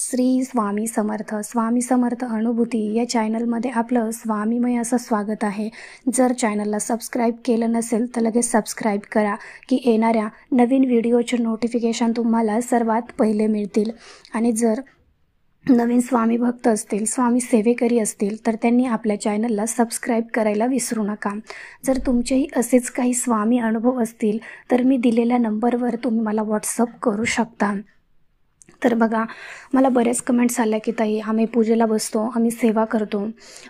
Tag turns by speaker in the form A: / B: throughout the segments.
A: श्री स्वामी समर्थ. स्वामी समर्थ अनुभूती या चॅनलमध्ये आपलं स्वामीमय असं स्वागत आहे. जर चॅनलला सबस्क्राईब केलं नसेल तर लगेच सबस्क्राईब करा की येणाऱ्या नवीन व्हिडिओचे नोटिफिकेशन तुम्हाला सर्वात पहिले मिळतील. आणि जर नवीन स्वामी भक्त असतील, स्वामी सेवेकरी असतील तर त्यांनी आपल्या चॅनलला सबस्क्राईब करायला विसरू नका. जर तुमचेही असेच काही स्वामी अनुभव असतील तर मी दिलेल्या नंबरवर तुम्ही मला व्हॉट्सअप करू शकता. तर बघा, मला बरेच कमेंट्स आल्या की ताई आम्ही पूजेला बसतो, आम्ही सेवा करतो,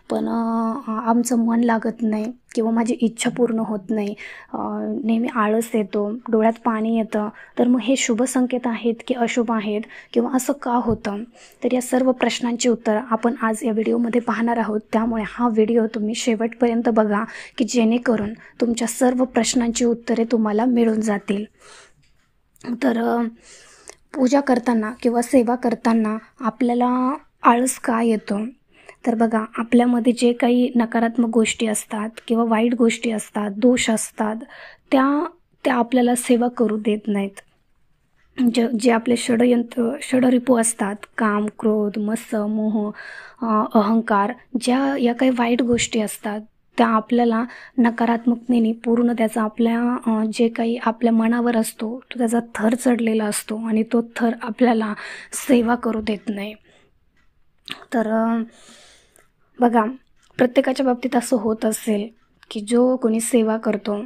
A: पण आमचं मन लागत नाही किंवा माझी इच्छा पूर्ण होत नाही, नेहमी आळस येतो, डोळ्यात पाणी येतं. तर मग हे शुभ संकेत आहेत की अशुभ आहेत किंवा असं का होतं? तर या सर्व प्रश्नांची उत्तर आपण आज या व्हिडिओमध्ये पाहणार आहोत. त्यामुळे हा व्हिडिओ तुम्ही शेवटपर्यंत बघा की जेणेकरून तुमच्या सर्व प्रश्नांची उत्तरे तुम्हाला मिळून जातील. तर पूजा करताना किंवा सेवा करताना आपल्याला आळस का येतो? तर बघा, आपल्यामध्ये जे काही नकारात्मक गोष्टी असतात किंवा वाईट गोष्टी असतात, दोष असतात, त्या आपल्याला सेवा करू देत नाहीत. जे आपले षडरिपू असतात, काम, क्रोध, मत्सर, मोह, अहंकार, या काही वाईट गोष्टी असतात त्या आपल्याला नकारात्मकतेने पूर्ण त्याचा आपल्या जे काही आपल्या मनावर असतो तो त्याचा थर चढलेला असतो आणि तो थर आपल्याला सेवा करू देत नाही. तर बघा, प्रत्येकाच्या बाबतीत असं होत असेल की जो कोणी सेवा करतो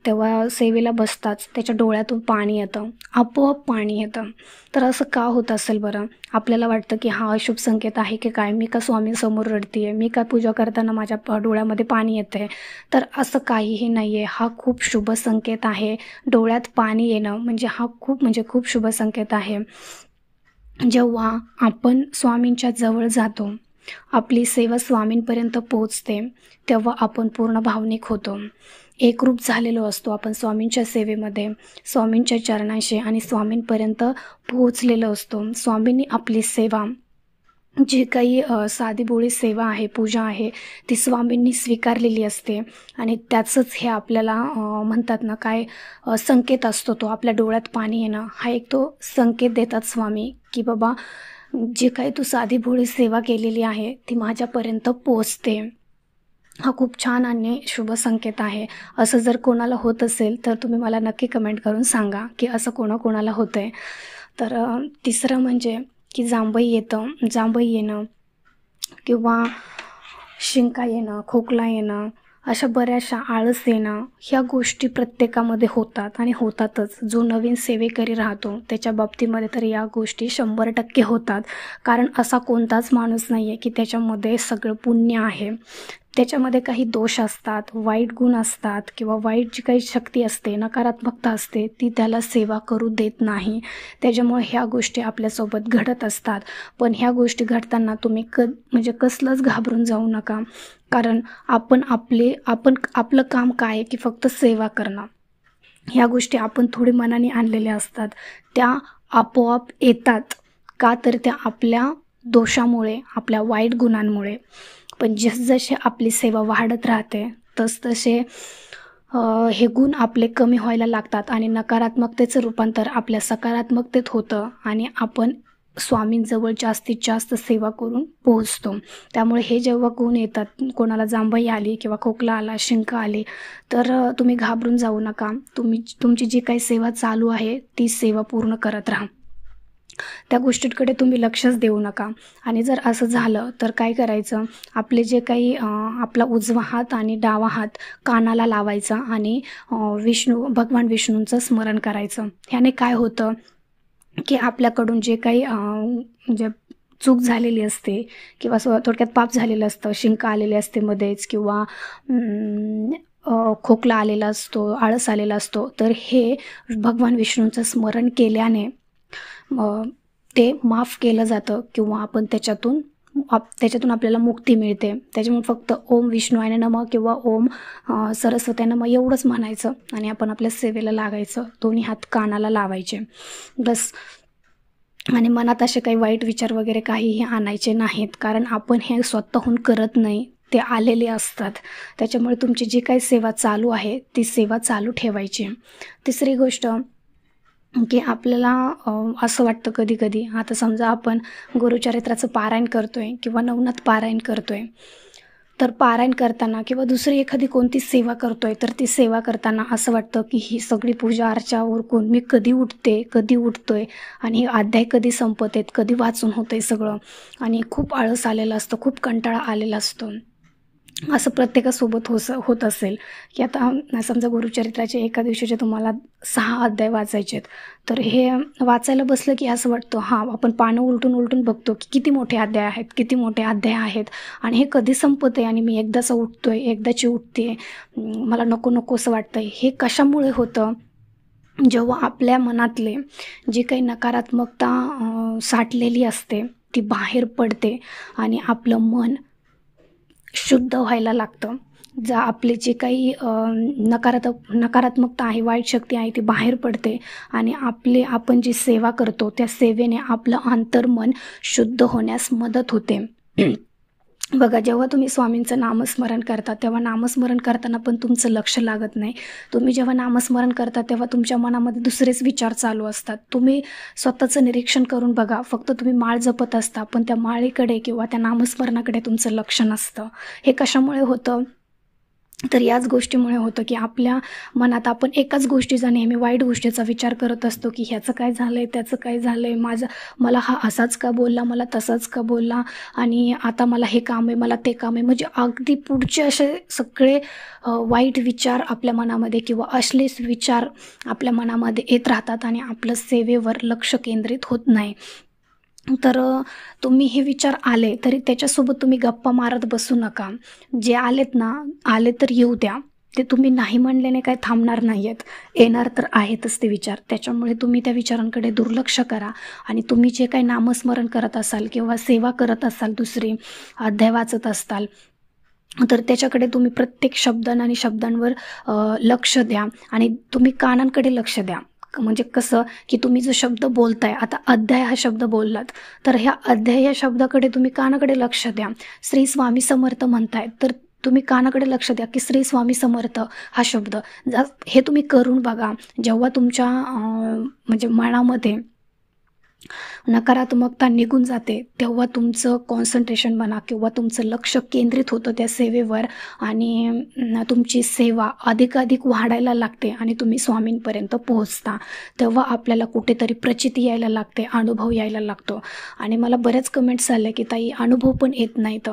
A: तेव्हा सेवेला बसताच त्याच्या डोळ्यातून पाणी येतं, आपोआप पाणी येतं. तर असं का होत असेल बरं? आपल्याला वाटतं की हा अशुभ संकेत आहे की काय, मी का स्वामींसमोर रडते आहे, मी काय पूजा करताना माझ्या डोळ्यामध्ये पाणी येतं आहे. तर असं काहीही नाही आहे, हा खूप शुभ संकेत आहे. डोळ्यात पाणी येणं म्हणजे हा खूप शुभ संकेत आहे. जेव्हा आपण स्वामींच्या जवळ जातो, आपली सेवा स्वामींपर्यंत पोहोचते, तेव्हा आपण पूर्ण भावनिक होतो, एकरूप झालेलो असतो आपण स्वामींच्या सेवेमध्ये, स्वामींच्या चरणाशी आणि स्वामींपर्यंत पोहोचलेलो असतो. स्वामींनी आपली सेवा, जी काही साधीभोळी सेवा आहे, पूजा आहे, ती स्वामींनी स्वीकारलेली असते. आणि त्याचंच हे आपल्याला म्हणतात ना, काय संकेत असतो तो आपल्या डोळ्यात पाणी येणं, हा एक तो संकेत देतात स्वामी की बाबा जे काही तू साधीभोळी सेवा केलेली आहे ती माझ्यापर्यंत पोहोचते. हा खूप छान आणि शुभ संकेत आहे. असं जर कोणाला होत असेल तर तुम्ही मला नक्की कमेंट करून सांगा की असं कोणाकोणाला होतं आहे. तर तिसरं म्हणजे की जांभई येणं किंवा शिंका येणं, खोकला येणं, अशा बऱ्याचशा आळस येणं, ह्या गोष्टी प्रत्येकामध्ये होतात आणि होतातच. जो नवीन सेवेकरी राहतो त्याच्या बाबतीमध्ये तर या गोष्टी 100% होतात. कारण असा कोणताच माणूस नाही आहे की त्याच्यामध्ये सगळं पुण्य आहे. त्याच्यामध्ये काही दोष असतात, वाईट गुण असतात किंवा वाईट जी काही शक्ती असते, नकारात्मकता असते, ती त्याला सेवा करू देत नाही. त्याच्यामुळे ह्या गोष्टी आपल्यासोबत घडत असतात. पण ह्या गोष्टी घडताना तुम्ही म्हणजे कसलंच घाबरून जाऊ नका. कारण आपलं काम काय आहे की फक्त सेवा करणं. ह्या गोष्टी आपण थोडी मनाने आणलेल्या असतात, त्या आपोआप येतात. का तर त्या आपल्या दोषामुळे, आपल्या वाईट गुणांमुळे. पण जसजसे आपली सेवा वाढत राहते तसतसे हे गुण आपले कमी व्हायला लागतात आणि नकारात्मकतेचं रूपांतर आपल्या सकारात्मकतेत होतं आणि आपण स्वामींजवळ जास्तीत जास्त सेवा करून पोहोचतो. त्यामुळे हे जेव्हा गुण येतात, कोणाला जांभई आली किंवा खोकला आला, शिंका आली, तर तुम्ही घाबरून जाऊ नका. तुमची जी काही सेवा चालू आहे ती सेवा पूर्ण करत राहा. त्या गोष्टींकडे तुम्ही लक्षच देऊ नका. आणि जर असं झालं तर काय करायचं, आपले जे काही आपला उजवा हात आणि डावा हात कानाला लावायचा आणि भगवान विष्णूंचं स्मरण करायचं. ह्याने काय होतं की आपल्याकडून जे काही म्हणजे चूक झालेली असते किंवा थोडक्यात पाप झालेलं असतं, शिंका आलेली असते मध्येच किंवा खोकला आलेला असतो, आळस आलेला असतो, तर हे भगवान विष्णूंचं स्मरण केल्याने ते माफ केलं जातं किंवा आपण त्याच्यातून आपल्याला मुक्ती मिळते. त्याच्यामुळे फक्त ओम विष्णुवाय नमः किंवा ओम सरस्वती नमः एवढंच म्हणायचं आणि आपण आपल्या सेवेला लागायचं. दोन्ही हात कानाला लावायचे बस. आणि मनात असे काही वाईट विचार वगैरे काहीही आणायचे नाहीत, कारण आपण हे स्वतःहून करत नाही, ते आलेले असतात. त्याच्यामुळे तुमची जी काही सेवा चालू आहे ती सेवा चालू ठेवायची. तिसरी गोष्ट की आपल्याला असं वाटतं कधी-कधी, आता समजा आपण गुरुचरित्राचं पारायण करतोय किंवा नवनाथ पारायण करतोय, तर पारायण करताना किंवा दुसरी एखादी कोणती सेवा करतोय, तर ती सेवा करताना असं वाटतं की ही सगळी पूजा अर्चा उरकून मी कधी उठते, कधी उठतोय आणि हे अध्याय कधी संपत आहेत, कधी वाचून होतंय सगळं, आणि खूप आळस आलेला असतो, खूप कंटाळा आलेला असतो. असं प्रत्येकासोबत होत असेल, की आता समजा गुरुचरित्राचे एका दिवशीचे तुम्हाला 6 अध्याय वाचायचे आहेत. तर हे वाचायला बसलं की असं वाटतं, हां, आपण पानं उलटून बघतो की किती मोठे अध्याय आहेत, किती मोठे अध्याय आहेत आणि हे कधी संपत आहे आणि मी एकदाचा उठतोय, एकदाची उठते, मला नको-नकोसं वाटतंय. हे कशामुळे होतं? जेव्हा आपल्या मनातले जी काही नकारात्मकता साठलेली असते, ती बाहेर पडते आणि आपलं मन शुद्ध व्हायला लागतं. आपले जे काही नकारात्मकता आहे, वाईट शक्ती आहे, ती बाहेर पडते आणि आपण जी सेवा करतो, त्या सेवेने आपलं अंतर्मन शुद्ध होण्यास मदत होते. बघा, जेव्हा तुम्ही स्वामींचं नामस्मरण करता, तेव्हा नामस्मरण करताना पण तुमचं लक्ष लागत नाही. तुम्ही जेव्हा नामस्मरण करता, तेव्हा तुमच्या मनामध्ये दुसरेच विचार चालू असतात. तुम्ही स्वतःचं निरीक्षण करून बघा. फक्त तुम्ही माळ जपत असता, पण त्या माळेकडे किंवा त्या नामस्मरणाकडे तुमचं लक्ष नसतं. हे कशामुळे होतं? तर याच गोष्टीमुळे होतं की आपल्या मनात आपण एकाच गोष्टीचा, नेहमी वाईट गोष्टीचा विचार करत असतो की ह्याचं काय झालं आहे, त्याचं काय झालं आहे, मला हा असाच का बोलला, मला तसाच का बोलला, आणि आता मला हे काम आहे, मला ते काम आहे. म्हणजे अगदी पुढचे असे सगळे वाईट विचार आपल्या मनामध्ये किंवा अश्लील विचार आपल्या मनामध्ये येत राहतात आणि आपलं सेवेवर लक्ष केंद्रित होत नाही. तर तुम्ही हे विचार आले तरी त्याच्यासोबत तुम्ही गप्पा मारत बसू नका. जे आलेत ना, आले तर येऊ द्या. ते तुम्ही नाही म्हणल्याने काही थांबणार नाही आहेत. येणार तर आहेतच ते विचार. त्याच्यामुळे तुम्ही त्या विचारांकडे दुर्लक्ष करा आणि तुम्ही जे काही नामस्मरण करत असाल किंवा सेवा करत असाल, दुसरी अध्याय वाचत असताल, तर त्याच्याकडे तुम्ही प्रत्येक आणि शब्दांवर लक्ष द्या आणि तुम्ही कानांकडे लक्ष द्या. म्हणजे कसं, की तुम्ही जो शब्द बोलताय, आता अध्याय हा शब्द बोललात, तर ह्या अध्याय या शब्दाकडे तुम्ही कानाकडे लक्ष द्या. श्री स्वामी समर्थ म्हणतायत, तर तुम्ही कानाकडे लक्ष द्या की श्री स्वामी समर्थ हा शब्द. हे तुम्ही करून बघा. जेव्हा तुमच्या म्हणजे मनामध्ये नकारात्मकता निघून जाते, तेव्हा तुमचं कॉन्सन्ट्रेशन म्हणा किंवा तुमचं लक्ष केंद्रित होतं त्या सेवेवर आणि तुमची सेवा अधिकाधिक वाढायला लागते आणि तुम्ही स्वामींपर्यंत पोहोचता. तेव्हा आपल्याला कुठेतरी प्रचिती यायला लागते, अनुभव यायला लागतो. आणि मला बरेच कमेंट्स आले की ताई, अनुभव पण येत नाहीत.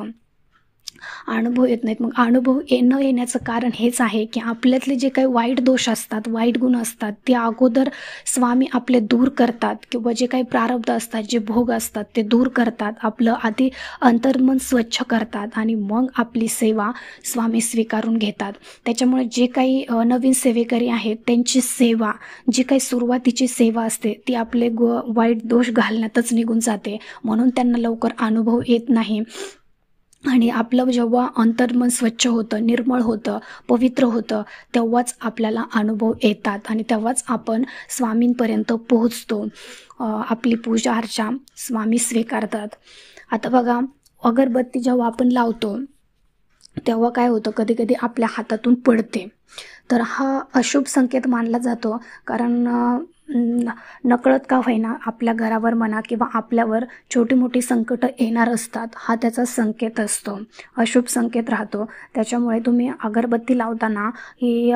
A: अनुभव येत नाहीत. मग अनुभव येण्याचं कारण हेच आहे की आपल्यातले जे काही वाईट दोष असतात, वाईट गुण असतात, ते अगोदर स्वामी आपले दूर करतात किंवा जे काही प्रारब्ध असतात, जे भोग असतात, ते दूर करतात. आपलं आधी अंतर्मन स्वच्छ करतात आणि मग आपली सेवा स्वामी स्वीकारून घेतात. त्याच्यामुळे जे काही नवीन सेवेकरी आहेत, त्यांची सेवा, जी काही सुरुवातीची सेवा असते, ती आपले वाईट दोष घालण्यातच निघून जाते. म्हणून त्यांना लवकर अनुभव येत नाही. आणि आपलं जेव्हा अंतर्मन स्वच्छ होतं, निर्मळ होतं, पवित्र होतं, तेव्हाच आपल्याला अनुभव येतात आणि तेव्हाच आपण स्वामींपर्यंत पोहोचतो. आपली पूजा अर्चा स्वामी स्वीकारतात. आता बघा, अगरबत्ती जेव्हा आपण लावतो, तेव्हा काय होतं, कधी आपल्या हातातून पडते. तर हा अशुभ संकेत मानला जातो. कारण नकळत का होईना आपल्या घरावर म्हणा किंवा आपल्यावर छोटी मोठी संकटं येणार असतात. हा त्याचा संकेत असतो, अशुभ संकेत राहतो. त्याच्यामुळे तुम्ही अगरबत्ती लावताना ही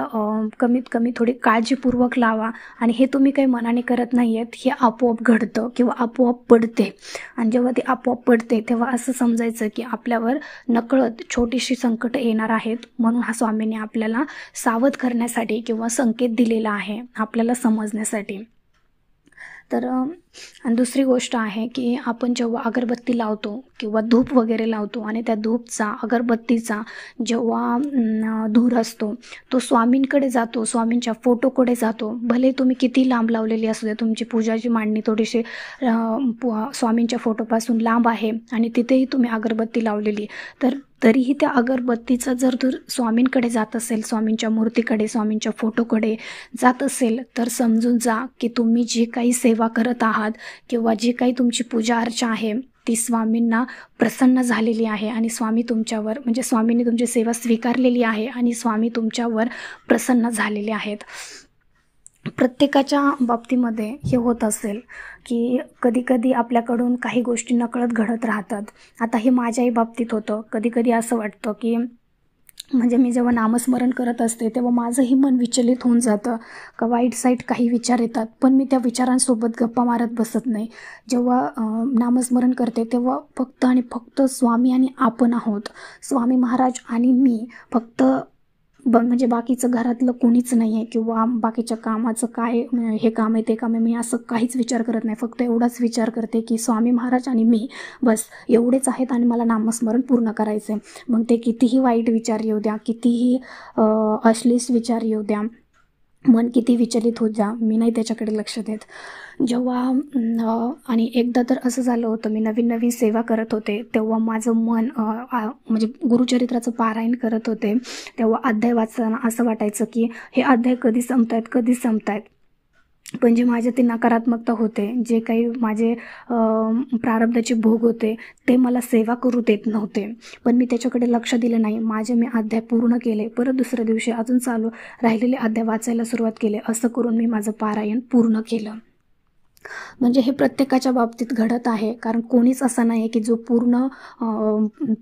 A: कमीत कमी थोडी काळजीपूर्वक लावा. आणि हे तुम्ही काही मनाने करत नाही आहेत, हे आपोआप घडतं किंवा आपोआप पडते. आणि जेव्हा ते आपोआप पडते, तेव्हा असं समजायचं की आपल्यावर नकळत छोटीशी संकटं येणार आहेत. म्हणून हा स्वामींनी आपल्याला सावध करण्यासाठी किंवा संकेत दिलेला आहे, आपल्याला समजण्यासाठी. तर आणि दुसरी गोष्ट आहे की आपण जेव्हा अगरबत्ती लावतो किंवा धूप वगैरे लावतो आणि त्या धूपचा, अगरबत्तीचा जेव्हा धूर असतो, तो स्वामींकडे जातो, स्वामींच्या फोटोकडे जातो. भले तुम्ही किती लांब लावलेली असू दे, तुमची पूजाची मांडणी थोडीशी स्वामींच्या फोटोपासून लांब आहे आणि तिथेही तुम्ही अगरबत्ती लावलेली, तर तरीही त्या अगरबत्तीचा जर धूर स्वामींकडे जात असेल, स्वामींच्या मूर्तीकडे, स्वामींच्या फोटोकडे जात असेल, तर समजून जा की तुम्ही जी काही सेवा करत आहात किंवा जी काही तुमची पूजा अर्चा आहे, ती स्वामींना प्रसन्न झालेली आहे आणि स्वामी तुमच्यावर, म्हणजे स्वामींनी तुमची सेवा स्वीकारलेली आहे आणि स्वामी तुमच्यावर प्रसन्न झालेले आहेत. प्रत्येकाच्या बाबतीमध्ये हे होत असेल की कधी-कधी आपल्याकडून काही गोष्टी नकळत घडत राहतात. आता हे माझ्याही बाबतीत होतं. कधी-कधी असं वाटतं की म्हणजे मी जेव्हा नामस्मरण करत असते तेव्हा माझंही मन विचलित होऊन जातं का वाईट साईट काही विचार येतात, पण मी त्या विचारांसोबत गप्पा मारत बसत नाही. जेव्हा नामस्मरण करते तेव्हा फक्त आणि फक्त स्वामी आणि आपण आहोत. स्वामी महाराज आणि मी फक्त म्हणजे बाकीचं घरातलं कोणीच नाही आहे किंवा बाकीच्या कामाचं काय हे काम आहे ते काम आहे, मी असं काहीच विचार करत नाही. फक्त एवढाच विचार करते की स्वामी महाराज आणि मी बस एवढेच आहेत आणि मला नामस्मरण पूर्ण करायचं आहे. मग ते कितीही वाईट विचार येऊ द्या, कितीही अश्लील विचार येऊ द्या, मन किती विचलित होत द्या, मी नाही त्याच्याकडे लक्ष देत. जेव्हा आणि एकदा तर असं झालं होतं, मी नवीन सेवा करत होते तेव्हा माझं मन म्हणजे गुरुचरित्राचं पारायण करत होते तेव्हा अध्याय वाचताना असं वाटायचं की हे अध्याय कधी संपतायत. पण जे माझे ते नकारात्मकता होते, जे काही माझे प्रारब्धाचे भोग होते ते मला सेवा करू देत नव्हते, पण मी त्याच्याकडे लक्ष दिलं नाही. मी अध्याय पूर्ण केले, परत दुसऱ्या दिवशी अजून चालू राहिलेले अध्याय वाचायला सुरुवात केले. असं करून मी माझं पारायण पूर्ण केलं. म्हणजे हे प्रत्येकाच्या बाबतीत घडत आहे, कारण कोणीच असं नाही आहे की जो पूर्ण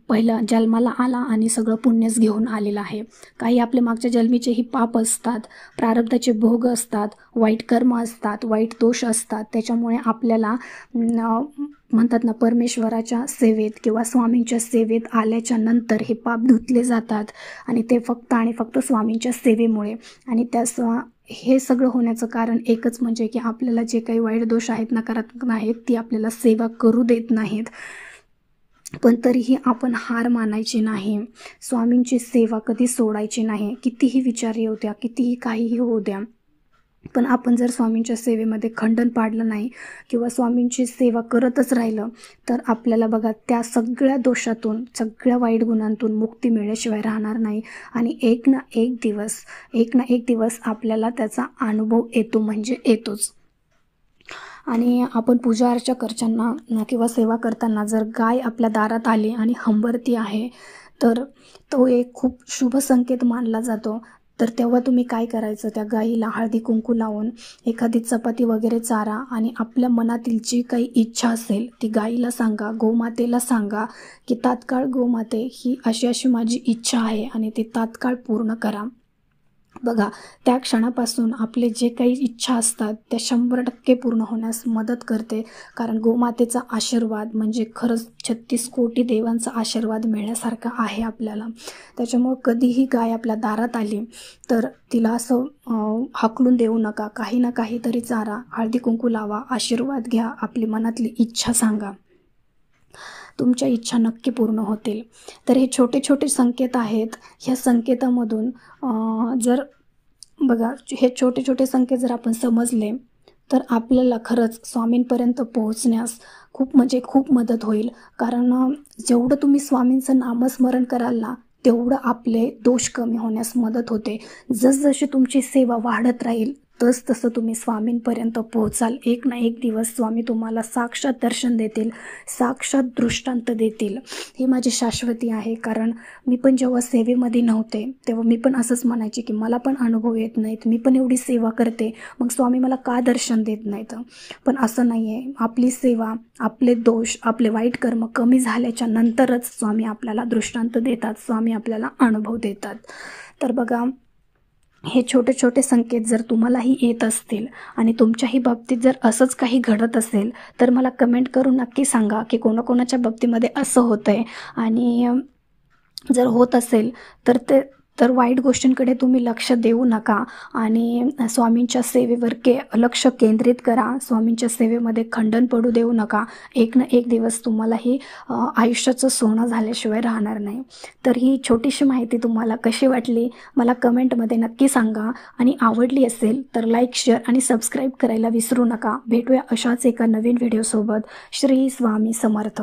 A: पहिला जन्माला आला आणि सगळं पुण्यच घेऊन आलेलं आहे. काही आपल्या मागच्या जन्मीचेही पाप असतात, प्रारब्धाचे भोग असतात, वाईट कर्म असतात, वाईट दोष असतात. त्याच्यामुळे आपल्याला म्हणतात ना, परमेश्वराच्या सेवेत किंवा स्वामींच्या सेवेत आल्याच्या नंतर हे पाप धुतले जातात आणि ते फक्त आणि फक्त स्वामींच्या सेवेमुळे. आणि हे सगळं होण्याचं कारण एकच म्हणजे की आपल्याला जे काही वाईट दोष आहेत, नकारात्मक आहेत, ती आपल्याला सेवा करू देत नाहीत. पण तरीही आपण हार मानायची नाही. स्वामींची सेवा कधी सोडायची नाही. कितीही विचार येऊ द्या, कितीही काहीही होऊ द्या, पण आपण जर स्वामींच्या सेवेमध्ये खंडन पाडलं नाही किंवा स्वामींची सेवा करतच राहिलं तर आपल्याला बघा त्या सगळ्या दोषातून, सगळ्या वाईट गुणांतून मुक्ती मिळल्याशिवाय राहणार नाही. आणि एक ना एक दिवस आपल्याला त्याचा अनुभव येतो म्हणजे येतोच. आणि आपण पूजा अर्चा करताना किंवा सेवा करताना जर गाय आपल्या दारात आली आणि हंबरती आहे तर तो एक खूप शुभ संकेत मानला जातो. तर तेव्हा तुम्ही काय करायचं, त्या गाईला हळदी कुंकू लावून एखादी चपाती वगैरे चारा आणि आपल्या मनातील जी काही इच्छा असेल ती गाईला सांगा, गोमातेला सांगा की तात्काळ गोमाते ही अशी माझी इच्छा आहे आणि ती तात्काळ पूर्ण करा. बघा, त्या क्षणापासून आपले जे काही इच्छा असतात त्या 100% पूर्ण होण्यास मदत करते. कारण गोमातेचा आशीर्वाद म्हणजे खरंच 36 कोटी देवांचा आशीर्वाद मिळण्यासारखा आहे आपल्याला. त्याच्यामुळं कधीही गाय आपल्या दारात आली तर तिला असं हाकलून देऊ नका. काही ना काहीतरी चारा, हळदी कुंकू लावा, आशीर्वाद घ्या, आपली मनातली इच्छा सांगा. तुमच्या इच्छा नक्की पूर्ण होतील. तर हे छोटे छोटे संकेत आहेत. ह्या संकेतामधून जर बघा, हे छोटे छोटे संकेत जर आपण समजले तर आपल्याला खरंच स्वामींपर्यंत पोहोचण्यास खूप मदत होईल. कारण जेवढं तुम्ही स्वामींचं नामस्मरण कराल ना तेवढं आपले दोष कमी होण्यास मदत होते. जसजशी तुमची सेवा वाढत राहील तसं तुम्ही स्वामींपर्यंत पोहोचाल. एक ना एक दिवस स्वामी तुम्हाला साक्षात दर्शन देतील, साक्षात दृष्टांत देतील. ही माझी शाश्वती आहे. कारण मी पण जेव्हा सेवेमध्ये नव्हते तेव्हा मी पण असंच म्हणायचे की मला पण अनुभव येत नाहीत, मी पण एवढी सेवा करते, मग स्वामी मला का दर्शन देत नाहीत. पण असं नाही आहे. आपली सेवा, आपले दोष, आपले वाईट कर्म कमी झाल्याच्या नंतरच स्वामी आपल्याला दृष्टांत देतात, स्वामी आपल्याला अनुभव देतात. तर बघा, हे छोटे छोटे संकेत जर तुम्हालाही येत असतील आणि तुमच्याही बाबतीत जर असंच काही घडत असेल तर मला कमेंट करून नक्की सांगा की कोणाकोणाच्या बाबतीमध्ये असं होतं आहे. आणि जर होत असेल तर वाईट गोष्टींकडे तुम्ही लक्ष देऊ नका आणि स्वामींच्या सेवेवर लक्ष केंद्रित करा. स्वामींच्या सेवेमध्ये खंडन पडू देऊ नका. एक ना एक दिवस तुम्हाला ही आयुष्याचं सोनं झाल्याशिवाय राहणार नाही. तर ही छोटीशी माहिती तुम्हाला कशी वाटली मला कमेंटमध्ये नक्की सांगा. आणि आवडली असेल तर लाईक, शेअर आणि सबस्क्राईब करायला विसरू नका. भेटूया अशाच एका नवीन व्हिडिओसोबत. श्री स्वामी समर्थ.